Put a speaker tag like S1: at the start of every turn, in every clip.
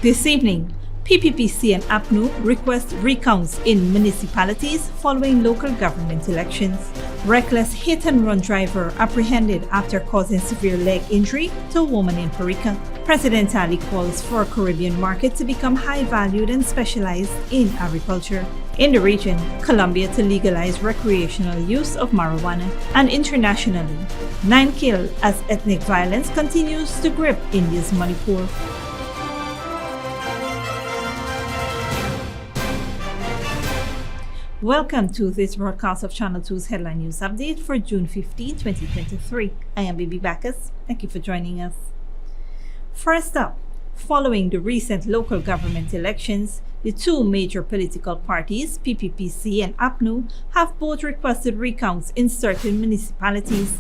S1: This evening, PPPC and APNU request recounts in municipalities following local government elections. Reckless hit-and-run driver apprehended after causing severe leg injury to a woman in Parika. President Ali calls for a Caribbean market to become high-valued and specialized in agriculture. In the region, Colombia to legalize recreational use of marijuana. And internationally, 9 killed as ethnic violence continues to grip India's Manipur. Welcome to this broadcast of Channel 2's Headline News Update for June 15, 2023. I am Bibi Bacchus. Thank you for joining us. First up, following the recent local government elections, the two major political parties, PPPC and APNU, have both requested recounts in certain municipalities.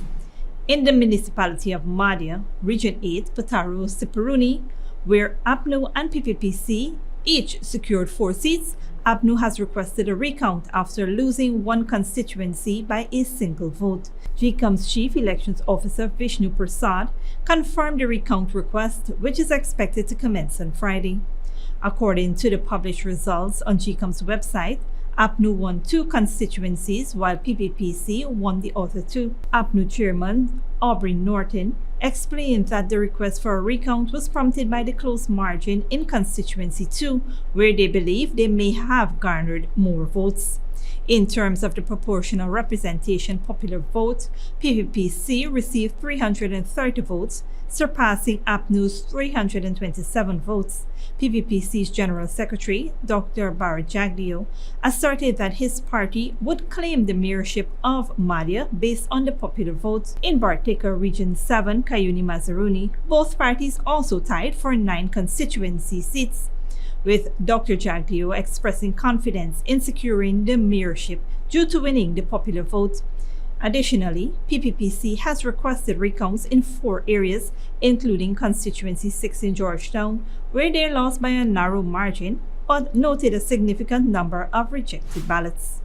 S1: In the municipality of Madhya, Region 8, Pataro Siparuni, where APNU and PPPC each secured 4 seats, APNU has requested a recount after losing one constituency by a single vote. GCOM's Chief Elections Officer Vishnu Prasad confirmed the recount request, which is expected to commence on Friday. According to the published results on GCOM's website, APNU won 2 constituencies while PPPC won the other 2. APNU Chairman Aubrey Norton explained that the request for a recount was prompted by the close margin in constituency 2, where they believe they may have garnered more votes. In terms of the proportional representation popular vote, PPPC received 330 votes, surpassing APNU's 327 votes. PPPC's General Secretary, Dr. Bharat Jagdeo, asserted that his party would claim the mayorship of Madhya based on the popular vote. In Bartika, Region 7, Kayuni Mazaruni, both parties also tied for 9 constituency seats, with Dr. Jagdeo expressing confidence in securing the mayorship due to winning the popular vote. Additionally, PPPC has requested recounts in 4 areas, including Constituency 6 in Georgetown, where they lost by a narrow margin, but noted a significant number of rejected ballots.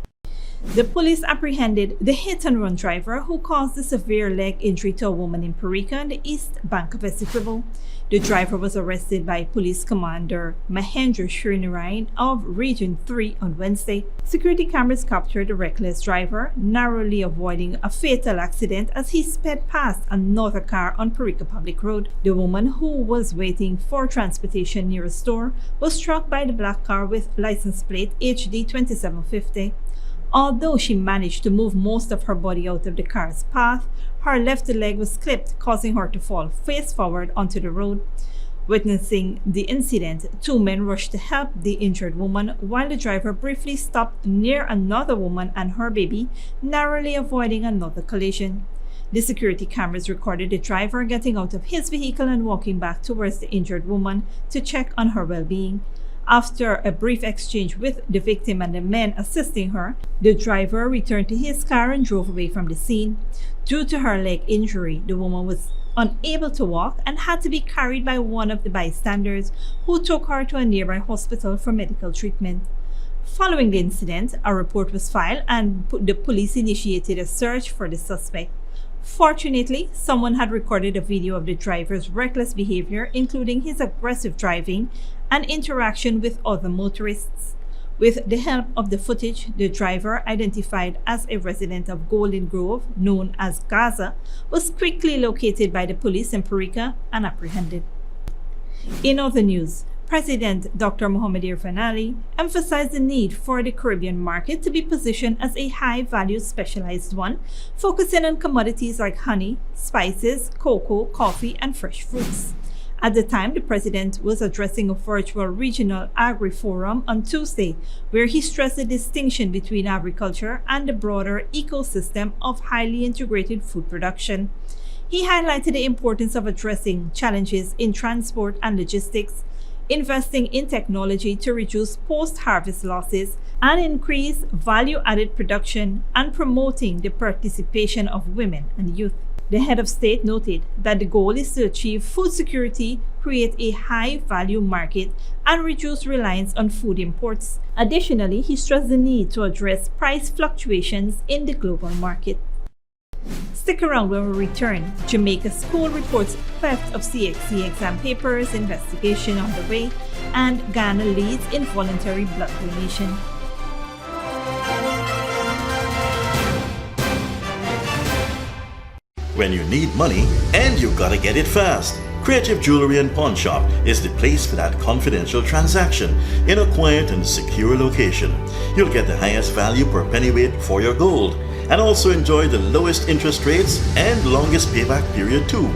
S1: The police apprehended the hit-and-run driver who caused a severe leg injury to a woman in Parika on the east bank of Essequibo. The driver was arrested by Police Commander Mahendra Srinarayan of Region 3 on Wednesday. Security cameras captured the reckless driver, narrowly avoiding a fatal accident as he sped past another car on Parika Public Road. The woman, who was waiting for transportation near a store, was struck by the black car with license plate HD 2750. Although she managed to move most of her body out of the car's path, her left leg was clipped, causing her to fall face forward onto the road. Witnessing the incident, 2 men rushed to help the injured woman, while the driver briefly stopped near another woman and her baby, narrowly avoiding another collision. The security cameras recorded the driver getting out of his vehicle and walking back towards the injured woman to check on her well-being. After a brief exchange with the victim and the men assisting her, the driver returned to his car and drove away from the scene. Due to her leg injury, the woman was unable to walk and had to be carried by one of the bystanders, who took her to a nearby hospital for medical treatment. Following the incident, a report was filed and the police initiated a search for the suspect. Fortunately, someone had recorded a video of the driver's reckless behavior, including his aggressive driving and interaction with other motorists. With the help of the footage, the driver, identified as a resident of Golden Grove, known as Gaza, was quickly located by the police in Parika and apprehended. In other news, President Dr. Mohamed Irfan Ali emphasized the need for the Caribbean market to be positioned as a high-value specialized one, focusing on commodities like honey, spices, cocoa, coffee, and fresh fruits. At the time, the president was addressing a virtual regional agri-forum on Tuesday, where he stressed the distinction between agriculture and the broader ecosystem of highly integrated food production. He highlighted the importance of addressing challenges in transport and logistics, investing in technology to reduce post-harvest losses and increase value-added production, and promoting the participation of women and youth. The head of state noted that the goal is to achieve food security, create a high-value market, and reduce reliance on food imports. Additionally, he stressed the need to address price fluctuations in the global market. Stick around when we return. Jamaica school reports theft of CXC exam papers, investigation on the way, and Ghana leads in voluntary blood donation.
S2: When you need money and you gotta get it fast, Creative Jewelry and Pawn Shop is the place for that confidential transaction in a quiet and secure location. You'll get the highest value per pennyweight for your gold and also enjoy the lowest interest rates and longest payback period too.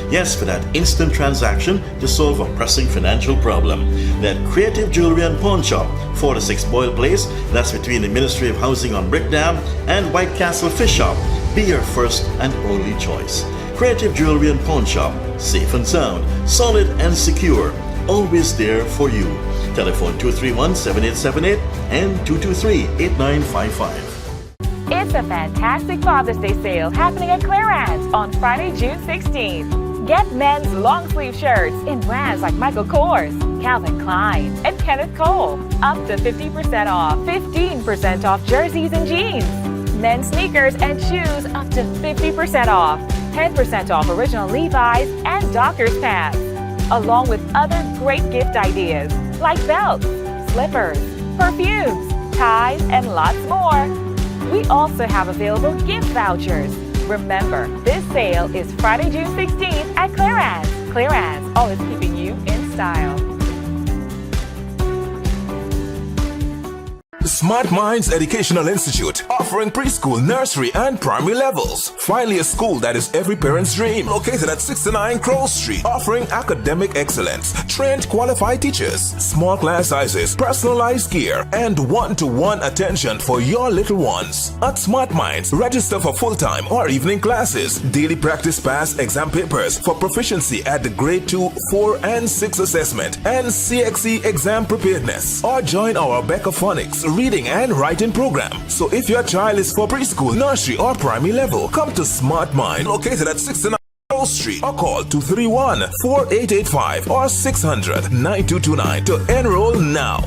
S2: Yes, for that instant transaction to solve a pressing financial problem. That Creative Jewelry and Pawn Shop, 46 Boyle Place, that's between the Ministry of Housing on Brickdam and White Castle Fish Shop. Be your first and only choice. Creative Jewelry and Pawn Shop, safe and sound, solid and secure, always there for you. Telephone 231-7878 and 223-8955.
S3: It's a fantastic Father's Day sale happening at Clarence on Friday, June 16th. Get men's long sleeve shirts in brands like Michael Kors, Calvin Klein, and Kenneth Cole. Up to 50% off, 15% off jerseys and jeans. Men's sneakers and shoes up to 50% off, 10% off original Levi's and Dockers pants, along with other great gift ideas like belts, slippers, perfumes, ties, and lots more. We also have available gift vouchers. Remember, this sale is Friday, June 16th at Clarence. Clarence, always keeping you in style.
S4: Smart Minds Educational Institute, offering preschool, nursery, and primary levels. Finally, a school that is every parent's dream. Located at 69 Crow Street, offering academic excellence, trained qualified teachers, small class sizes, personalized care, and one-to-one attention for your little ones. At Smart Minds, register for full-time or evening classes, daily practice pass exam papers for proficiency at the grade 2, 4, and 6 assessment, and CXC exam preparedness, or join our Becca Phonics reading and writing program. So if your child is for preschool, nursery, or primary level, come to Smart Mind, located at 69 Street, or call 231-4885 or 600-9229 to enroll now.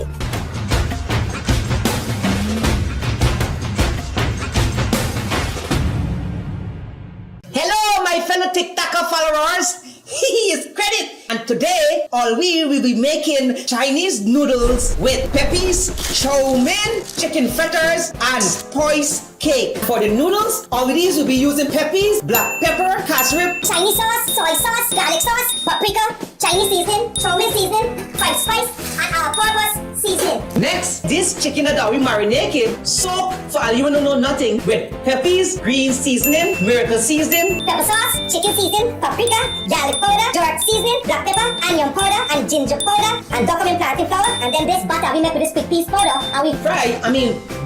S5: Hello, my fellow TikToker followers. He is Credit, and today all we will be making Chinese noodles with peppies, chow mein, chicken fritters, and spice cake. For the noodles, all of these will be using peppies, black pepper, cashew,
S6: Chinese sauce, soy sauce, garlic sauce, paprika, Chinese seasoning, chow mein seasoning, white spice, and all-purpose seasoning.
S5: Next, this chicken that we marinate soak for all you wanna know nothing with peppies, green seasoning, miracle seasoning,
S6: Pepper sauce, chicken seasoning, paprika, garlic powder, jerk seasoning, black pepper, onion powder, and ginger powder, and document plantain flour, and then this butter we make with this quick piece powder, and we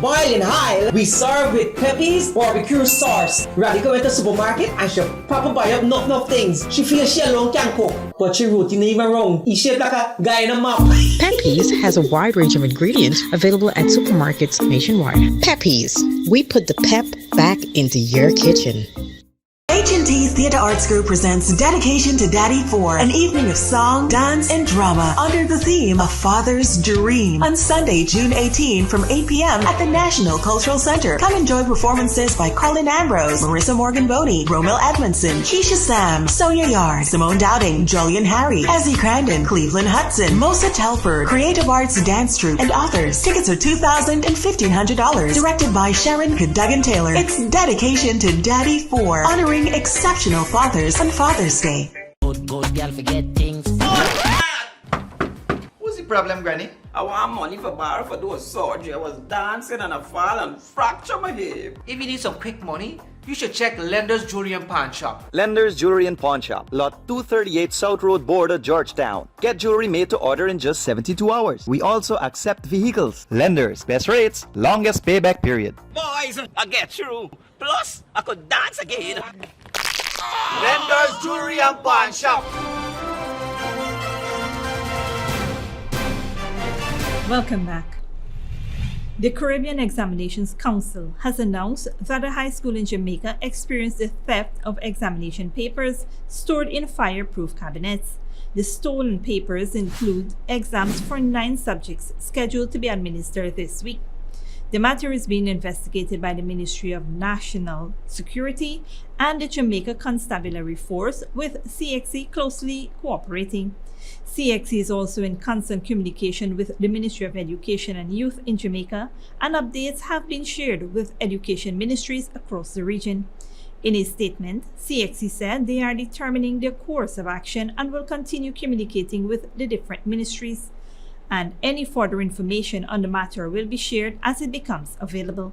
S5: boil in high. We serve with peppies, barbecue sauce. Radhika went to the supermarket and she papa buy up enough things. She feels she alone can cook, but she routine even wrong. He shaped like a guy in a map.
S7: Peppies has a wide range of ingredients available at supermarkets nationwide. Peppies, we put the pep back into your kitchen.
S8: H&T Theatre Arts Group presents Dedication to Daddy 4, an evening of song, dance, and drama under the theme A Father's Dream on Sunday, June 18 from 8 p.m. at the National Cultural Center. Come enjoy performances by Colin Ambrose, Marissa Morgan-Boney, Romel Edmondson, Keisha Sam, Sonia Yard, Simone Dowding, Julian Harry, Ezzy Crandon, Cleveland Hudson, Mosa Telford, Creative Arts Dance Troupe, and others. Tickets are $2,000 and $1,500. Directed by Sharon Cadogan-Taylor. It's Dedication to Daddy 4, honoring exceptional fathers on Father's Day.
S9: Good girl forget things.
S10: What's the problem, Granny? I want money for borrow for those surgery. I was dancing and I fall and fracture my hip.
S9: If you need some quick money, you should check Lender's Jewelry and Pawn Shop.
S11: Lender's Jewelry and Pawn Shop, lot 238 South Road Border, Georgetown. Get jewelry made to order in just 72 hours. We also accept vehicles. Lender's, best rates, longest payback period.
S10: Boys, I get through. Plus, I could dance again. Lender's Jewelry and Pawn Shop.
S1: Welcome back. The Caribbean Examinations Council has announced that a high school in Jamaica experienced the theft of examination papers stored in fireproof cabinets. The stolen papers include exams for 9 subjects scheduled to be administered this week. The matter is being investigated by the Ministry of National Security and the Jamaica Constabulary Force, with CXC closely cooperating. CXC is also in constant communication with the Ministry of Education and Youth in Jamaica, and updates have been shared with education ministries across the region. In a statement, CXC said they are determining their course of action and will continue communicating with the different ministries, and any further information on the matter will be shared as it becomes available.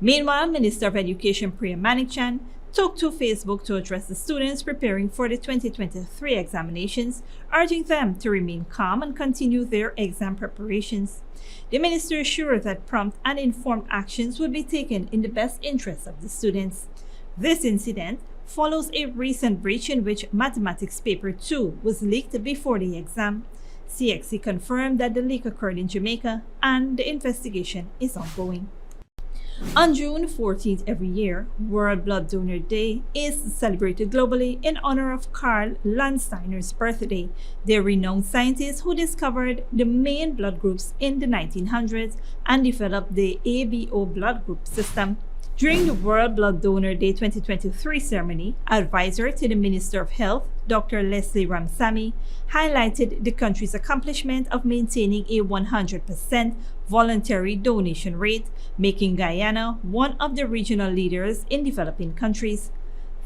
S1: Meanwhile, Minister of Education Priya Manichan took to Facebook to address the students preparing for the 2023 examinations, urging them to remain calm and continue their exam preparations. The minister assured that prompt and informed actions will be taken in the best interests of the students. This incident follows a recent breach in which Mathematics Paper 2 was leaked before the exam. CXC confirmed that the leak occurred in Jamaica and the investigation is ongoing. On June 14th every year, World Blood Donor Day is celebrated globally in honor of Karl Landsteiner's birthday, the renowned scientist who discovered the main blood groups in the 1900s and developed the ABO blood group system. During the World Blood Donor Day 2023 ceremony, advisor to the Minister of Health, Dr. Leslie Ramsamy, highlighted the country's accomplishment of maintaining a 100% voluntary donation rate, making Guyana one of the regional leaders in developing countries.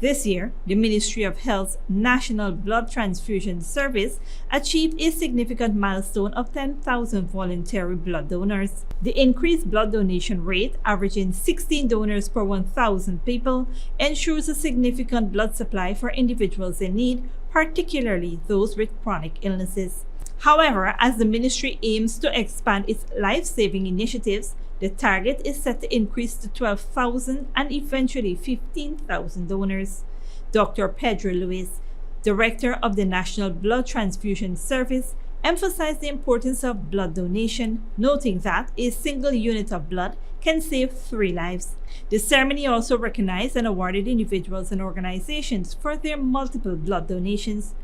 S1: This year, the Ministry of Health's National Blood Transfusion Service achieved a significant milestone of 10,000 voluntary blood donors. The increased blood donation rate, averaging 16 donors per 1,000 people, ensures a significant blood supply for individuals in need, particularly those with chronic illnesses. However, as the ministry aims to expand its life-saving initiatives, the target is set to increase to 12,000 and eventually 15,000 donors. Dr. Pedro Luis, Director of the National Blood Transfusion Service, emphasized the importance of blood donation, noting that a single unit of blood can save 3 lives. The ceremony also recognized and awarded individuals and organizations for their multiple blood donations.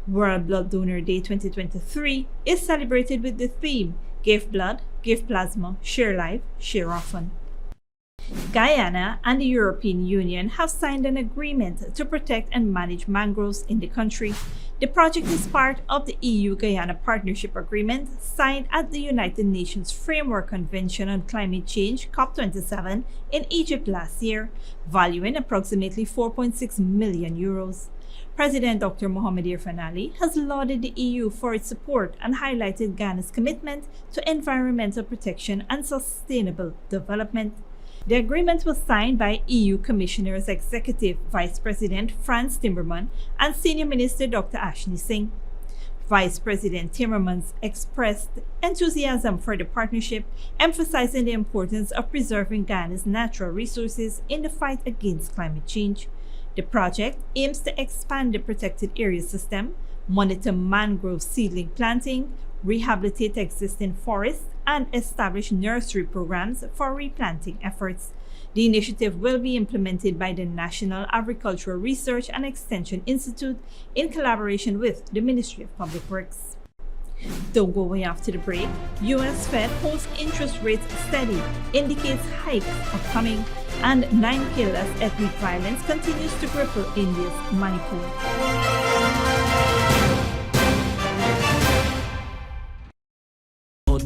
S1: World Blood Donor Day 2023 is celebrated with the theme Give Blood, Give Plasma, Share Life, Share Often. Guyana and the European Union have signed an agreement to protect and manage mangroves in the country. The project is part of the EU-Guyana Partnership Agreement signed at the United Nations Framework Convention on Climate Change COP27 in Egypt last year, valuing approximately 4.6 million euros. President Dr. Mohamed Irfan Ali has lauded the EU for its support and highlighted Ghana's commitment to environmental protection and sustainable development. The agreement was signed by EU Commissioner's Executive Vice President Frans Timmermans and Senior Minister Dr. Ashley Singh. Vice President Timmermans expressed enthusiasm for the partnership, emphasizing the importance of preserving Ghana's natural resources in the fight against climate change. The project aims to expand the protected area system, monitor mangrove seedling planting, rehabilitate existing forests, and establish nursery programs for replanting efforts. The initiative will be implemented by the National Agricultural Research and Extension Institute in collaboration with the Ministry of Public Works. Don't go away after the break. U.S. Fed holds interest rates steady, indicates hikes upcoming, and 9 killed as ethnic violence continues to cripple India's Manipur.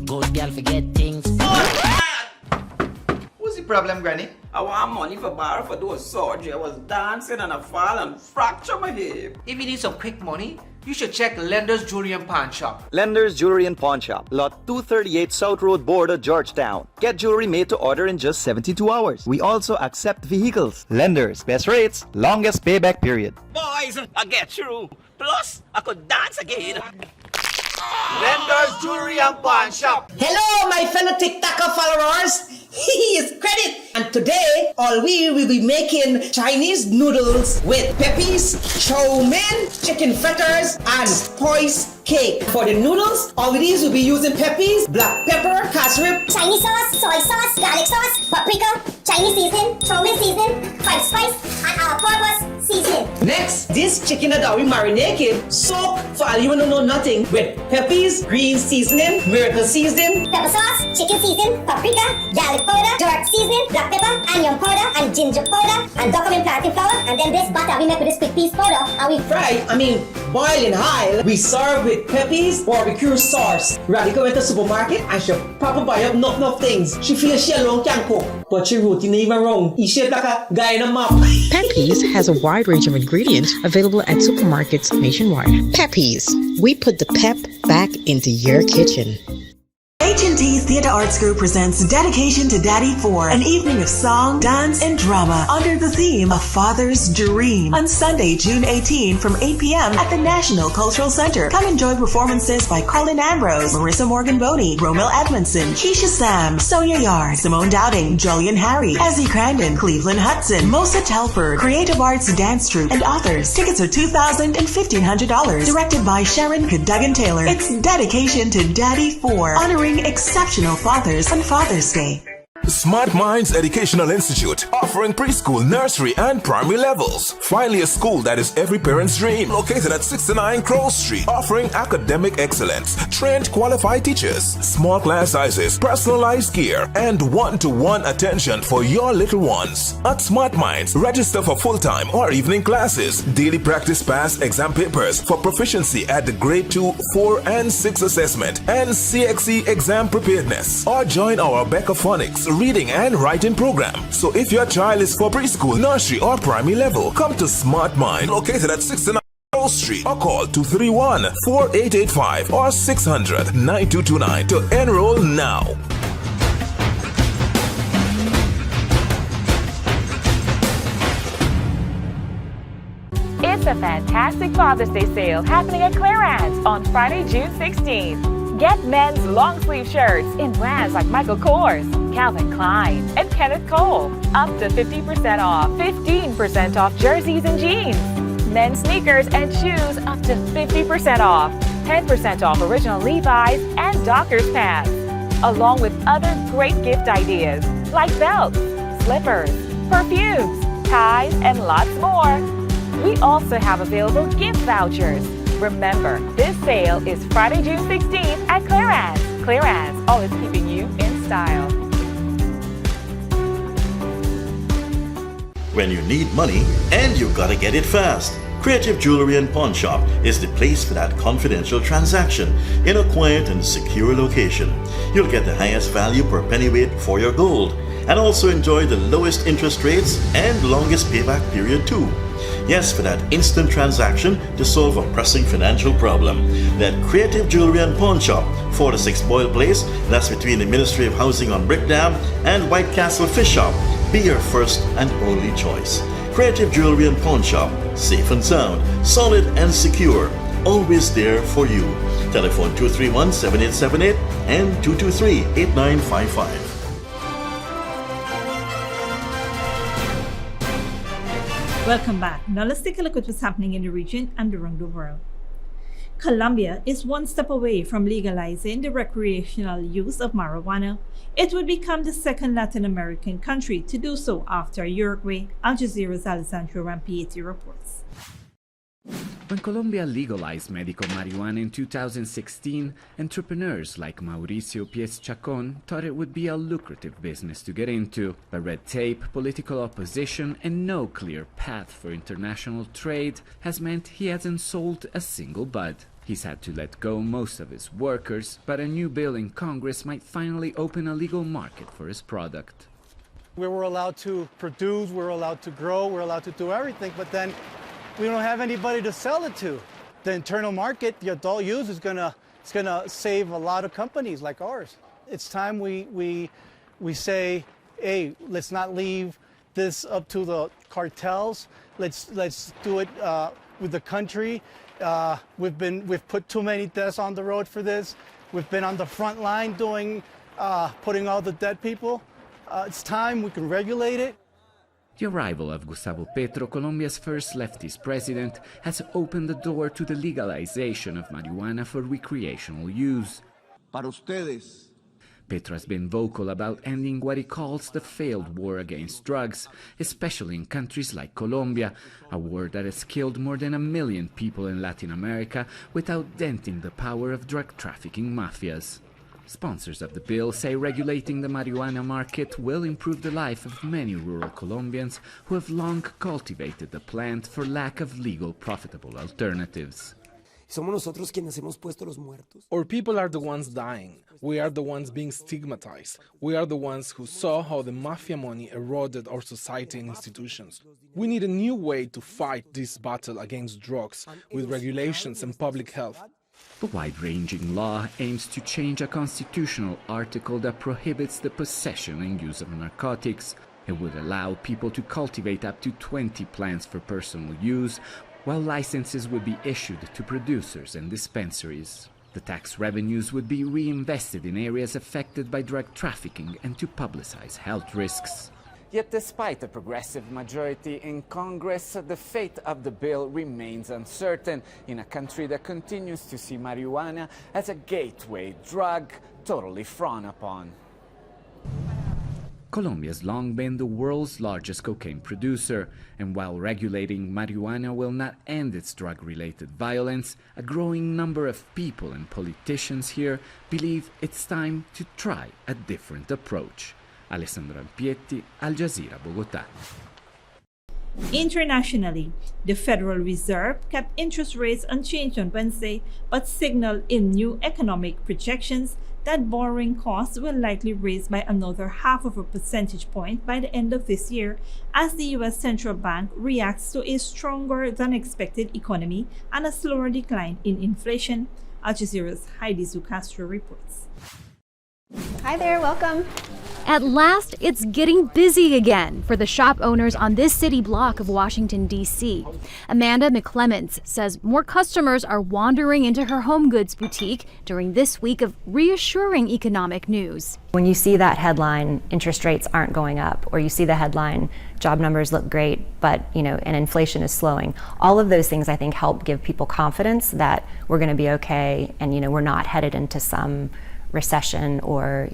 S12: Good girl forget things.
S10: What's the problem, Granny? I want money for borrow for those surgery. I was dancing and I fall and fracture my hip. If you need some quick money, you should check Lender's Jewelry and Pawn Shop.
S11: Lender's Jewelry and Pawn Shop, lot 238 South Road Border, Georgetown. Get jewelry made to order in just 72 hours. We also accept vehicles. Lender's, best rates, longest payback period.
S10: Boys, I get through. Plus, I could dance again. Lender's Jewelry and Pawn Shop.
S5: Hello, my fellow TikToker followers. He is Credit, and today all we will be making Chinese noodles with peppies, chow mein, chicken fritters, and spice cake. For the noodles, all these will be using peppies, black pepper, cashew,
S6: Chinese sauce, soy sauce, garlic sauce, paprika, Chinese seasoning, chow mein seasoning, white spice, and all-purpose seasoning.
S5: Next, this chicken that we marinate, soak for all you know nothing with peppers, green seasoning, miracle seasoning,
S6: Pepper sauce, chicken seasoning, paprika, garlic powder, jerk seasoning, black pepper, onion powder, and ginger powder, and document planting flour, and then this butter we make with this quick piece powder, and we
S5: boil in high. We serve with peppers barbecue sauce. Radhika went to the supermarket and she proper buy up enough things. She feels she alone can cook, but she routine even wrong. He shaped like a guy in a map.
S7: Pepe's has a wide range of ingredients available at supermarkets nationwide. Pepe's, we put the pep back into your kitchen.
S8: H&T Theatre Arts Group presents Dedication to Daddy 4, an evening of song, dance, and drama under the theme A Father's Dream on Sunday, June 18 from 8 p.m. at the National Cultural Center. Come enjoy performances by Colin Ambrose, Marissa Morgan Boney, Romel Edmondson, Keisha Sam, Sonia Yard, Simone Dowding, Julian Harry, Ezzie Crandon, Cleveland Hudson, Mosa Telford, Creative Arts Dance Troupe, and others. Tickets are $2,000 and $1,500. Directed by Sharon Cadogan Taylor. It's Dedication to Daddy 4, honoring exceptional fathers on Father's Day.
S4: Smart Minds Educational Institute, offering preschool, nursery, and primary levels. Finally, a school that is every parent's dream. Located at 69 Crow Street, offering academic excellence, trained qualified teachers, small class sizes, personalized gear, and one-to-one attention for your little ones. At Smart Minds, register for full-time or evening classes, daily practice pass exam papers for proficiency at the grade 2, 4, and 6 assessment, and CXE exam preparedness. Or join our Becca Phonics reading and writing program. So if your child is for preschool, nursery, or primary level, come to Smart Mind, located at 69 Crow Street, or call 231-4885 or 600-9229 to enroll now.
S3: It's a fantastic Father's Day sale happening at Clarence on Friday, June 16th. Get men's long sleeve shirts in brands like Michael Kors, Calvin Klein, and Kenneth Cole. Up to 50% off, 15% off jerseys and jeans. Men's sneakers and shoes up to 50% off, 10% off original Levi's and Dockers pants. Along with other great gift ideas like belts, slippers, perfumes, ties, and lots more. We also have available gift vouchers. Remember, this sale is Friday, June 16th at Clarence. Clarence, always keeping you in style.
S2: When you need money and you gotta get it fast, Creative Jewelry and Pawn Shop is the place for that confidential transaction in a quiet and secure location. You'll get the highest value per pennyweight for your gold and also enjoy the lowest interest rates and longest payback period too. Yes, for that instant transaction to solve a pressing financial problem. That Creative Jewelry and Pawn Shop, 4-6 Boyle Place, that's between the Ministry of Housing on Brick Dam and White Castle Fish Shop, be your first and only choice. Creative Jewelry and Pawn Shop, safe and sound, solid and secure, always there for you. Telephone 231-7878 and 223-8955.
S1: Welcome back. Now let's take a look at what's happening in the region and around the world. Colombia is one step away from legalizing the recreational use of marijuana. It would become the second Latin American country to do so after Uruguay, Al Jazeera's Alessandro Rampieti reports.
S12: When Colombia legalized medical marijuana in 2016, entrepreneurs like Mauricio Pies Chacon thought it would be a lucrative business to get into. But red tape, political opposition, and no clear path for international trade has meant he hasn't sold a single bud. He's had to let go most of his workers, but a new bill in Congress might finally open a legal market for his product.
S13: We were allowed to produce, we're allowed to grow, we're allowed to do everything, but then we don't have anybody to sell it to. The internal market, the adult use, is gonna save a lot of companies like ours. It's time we say, hey, let's not leave this up to the cartels. Let's do it with the country. We've put too many deaths on the road for this. We've been on the front line putting all the dead people. It's time we can regulate it.
S12: The arrival of Gustavo Petro, Colombia's first leftist president, has opened the door to the legalization of marijuana for recreational use.
S14: Para ustedes.
S12: Petro has been vocal about ending what he calls the failed war against drugs, especially in countries like Colombia, a war that has killed more than 1 million people in Latin America without denting the power of drug trafficking mafias. Sponsors of the bill say regulating the marijuana market will improve the life of many rural Colombians who have long cultivated the plant for lack of legal profitable alternatives.
S14: Our people are the ones dying. We are the ones being stigmatized. We are the ones who saw how the mafia money eroded our society and institutions. We need a new way to fight this battle against drugs with regulations and public health.
S12: The wide-ranging law aims to change a constitutional article that prohibits the possession and use of narcotics. It would allow people to cultivate up to 20 plants for personal use, while licenses would be issued to producers and dispensaries. The tax revenues would be reinvested in areas affected by drug trafficking and to publicize health risks. Yet despite a progressive majority in Congress, the fate of the bill remains uncertain in a country that continues to see marijuana as a gateway drug totally frowned upon. Colombia has long been the world's largest cocaine producer, and while regulating marijuana will not end its drug-related violence, a growing number of people and politicians here believe it's time to try a different approach. Alessandro Ampietti, Al Jazeera, Bogotá.
S1: Internationally, the Federal Reserve kept interest rates unchanged on Wednesday, but signaled in new economic projections that borrowing costs will likely rise by another 0.5 percentage point by the end of this year as the U.S. Central Bank reacts to a stronger than expected economy and a slower decline in inflation. Al Jazeera's Heidi Zucastro reports.
S15: Hi there, welcome.
S16: At last, it's getting busy again for the shop owners on this city block of Washington, D.C. Amanda McClements says more customers are wandering into her home goods boutique during this week of reassuring economic news.
S15: When you see that headline, interest rates aren't going up, or you see the headline, job numbers look great, but and inflation is slowing. All of those things I think help give people confidence that we're going to be okay and we're not headed into some recession or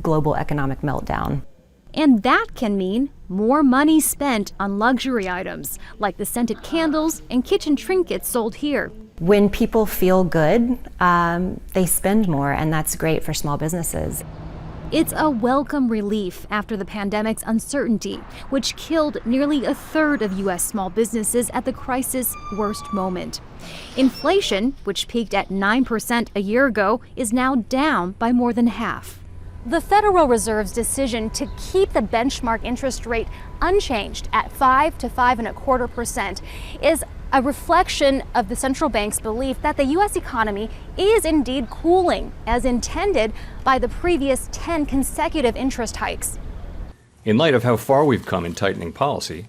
S15: global economic meltdown.
S16: And that can mean more money spent on luxury items like the scented candles and kitchen trinkets sold here.
S15: When people feel good, they spend more, and that's great for small businesses.
S16: It's a welcome relief after the pandemic's uncertainty, which killed nearly 1/3 of U.S. small businesses at the crisis' worst moment. Inflation, which peaked at 9% a year ago, is now down by more than half. The Federal Reserve's decision to keep the benchmark interest rate unchanged at 5 to 5.25% is a reflection of the central bank's belief that the U.S. economy is indeed cooling, as intended by the previous 10 consecutive interest hikes.
S17: In light of how far we've come in tightening policy,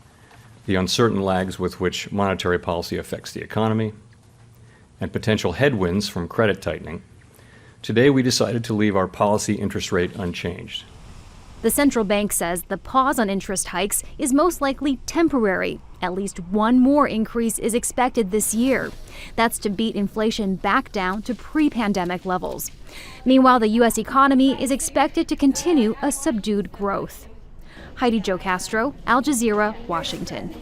S17: the uncertain lags with which monetary policy affects the economy, and potential headwinds from credit tightening, today we decided to leave our policy interest rate unchanged.
S16: The central bank says the pause on interest hikes is most likely temporary. At least one more increase is expected this year. That's to beat inflation back down to pre-pandemic levels. Meanwhile, the U.S. economy is expected to continue a subdued growth. Heidi Jo Castro, Al Jazeera, Washington.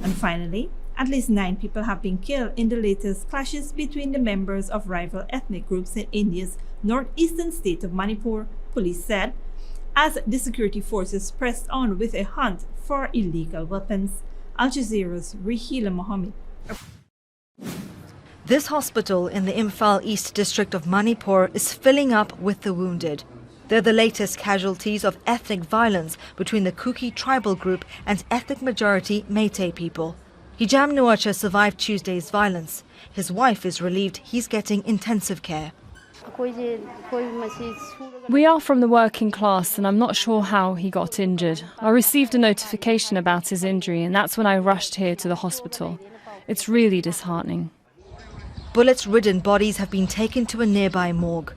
S1: And finally, at least 9 people have been killed in the latest clashes between the members of rival ethnic groups in India's northeastern state of Manipur, police said, as the security forces pressed on with a hunt for illegal weapons. Al Jazeera's Rihila Mohammed.
S18: This hospital in the Imphal East district of Manipur is filling up with the wounded. They're the latest casualties of ethnic violence between the Kuki tribal group and ethnic majority Meitei people. Hijam Nuacha survived Tuesday's violence. His wife is relieved he's getting intensive care.
S19: We are from the working class, and I'm not sure how he got injured. I received a notification about his injury, and that's when I rushed here to the hospital. It's really disheartening.
S18: Bullets-ridden bodies have been taken to a nearby morgue.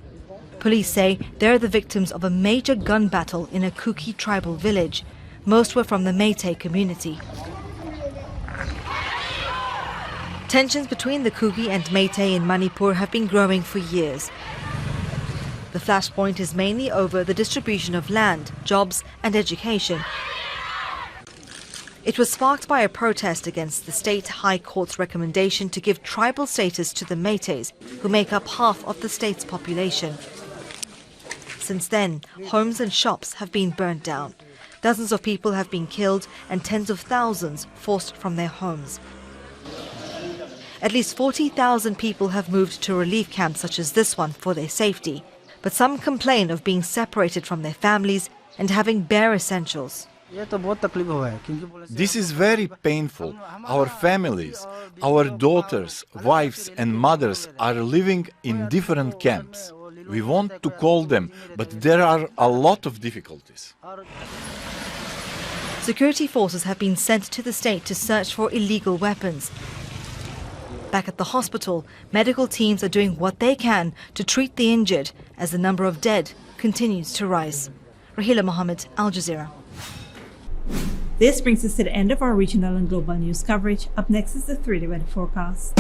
S18: Police say they're the victims of a major gun battle in a Kuki tribal village. Most were from the Meitei community. Tensions between the Kuki and Meitei in Manipur have been growing for years. The flashpoint is mainly over the distribution of land, jobs and education. It was sparked by a protest against the State High Court's recommendation to give tribal status to the Métis, who make up half of the state's population. Since then, homes and shops have been burnt down. Dozens of people have been killed and tens of thousands forced from their homes. At least 40,000 people have moved to relief camps such as this one for their safety, but some complain of being separated from their families and having bare essentials.
S20: This is very painful. Our families, our daughters, wives and mothers are living in different camps. We want to call them, but there are a lot of difficulties.
S18: Security forces have been sent to the state to search for illegal weapons. Back at the hospital, medical teams are doing what they can to treat the injured as the number of dead continues to rise. Rahila Mohammed, Al Jazeera.
S1: This brings us to the end of our regional and global news coverage. Up next is the 3-day weather forecast.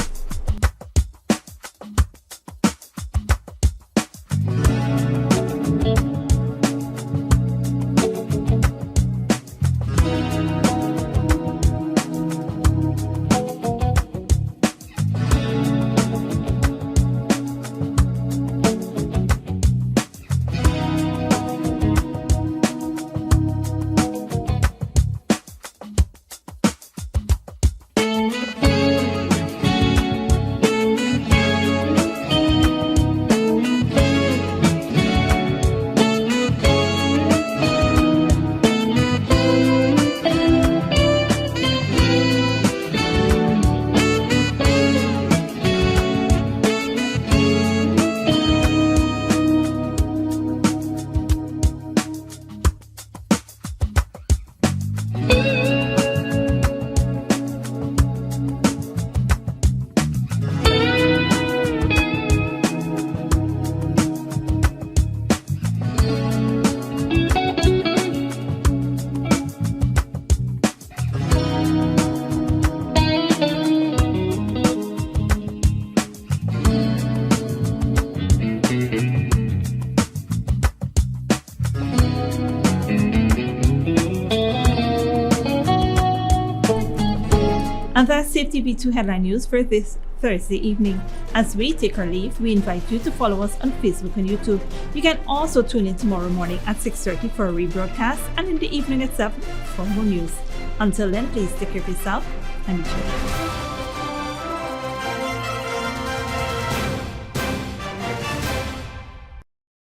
S1: And that's Safety V2 headline news for this Thursday evening. As we take our leave, we invite you to follow us on Facebook and YouTube. You can also tune in tomorrow morning at 6:30 for a rebroadcast and in the evening at 7 for more news. Until then, please take care of yourself and each other.